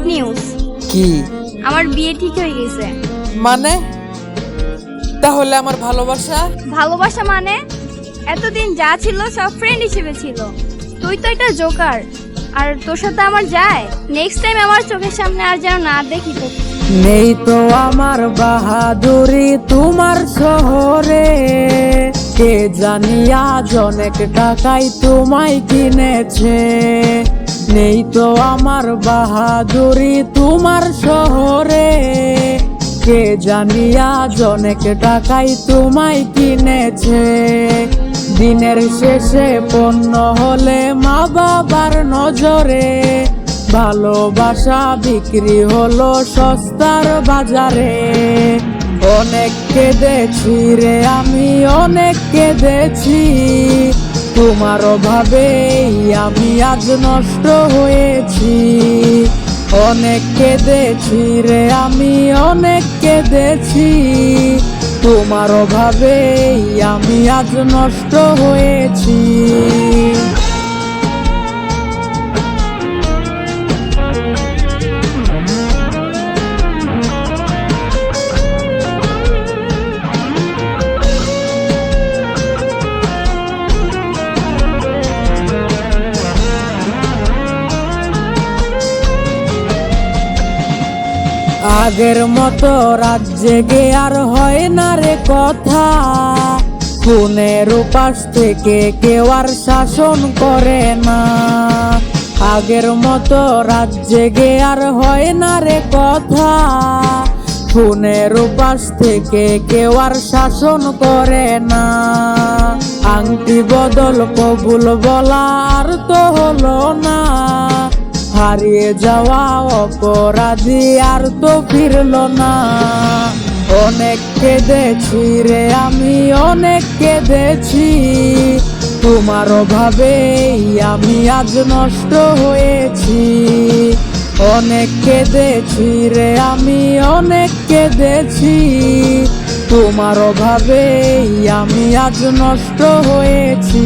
News. কি? আমার বিয়ে ঠিক হয়ে গেছে। মানে? তাহলে আমার ভালোবাসা? ভালোবাসা মানে এতদিন যা ছিল সব ফ্রেন্ড হিসেবে ছিল। তুই তো একটা জোকার, আর তোর সাথে আমার যায়। নেক্সট টাইম আমার চোখের সামনে আর যেন না দেখি তো। নেই তো আমার বাহাদুরি তোমার শহরে, কে জানি আজ অনেক টাকায় তোমায় কিনেছে। নেই তো আমার বাহাদুরি তোমার শহরে, কে জানি আজ অনেক টাকায় তোমায় কিনেছে। দিনের শেষে পণ্য হলে মা বাবার নজরে, ভালোবাসা বিক্রি হলো সস্তার বাজারে। অনেক কেঁদেছি রে আমি, অনেক কেঁদেছি, তোমার অভাবে আমি আজ নষ্ট হয়েছি। অনেক কেঁদেছি রে আমি, অনেক কেঁদেছি, তোমার অভাবে আমি আজ নষ্ট হয়েছি। আগের মতো রাত জেগে আর হয় না রে কথা, খুনের উপাস থেকে কেউ আর শাসন করে না। আগের মতো রাত জেগে আর হয় না রে কথা, খুনের উপাস থেকে কেউ আর শাসন করে না। আংটি বদল কবুল বলা আর তো হলো না, হারিয়ে যাওয়া অপরাধী আর তো ফিরলো না। অনেক কেঁদেছি রে আমি, অনেক কেঁদেছি, তোমার অভাবে আমি আজ নষ্ট হয়েছি। অনেক কেঁদেছি রে আমি, অনেক কেঁদেছি, তোমার অভাবে আমি আজ নষ্ট হয়েছি।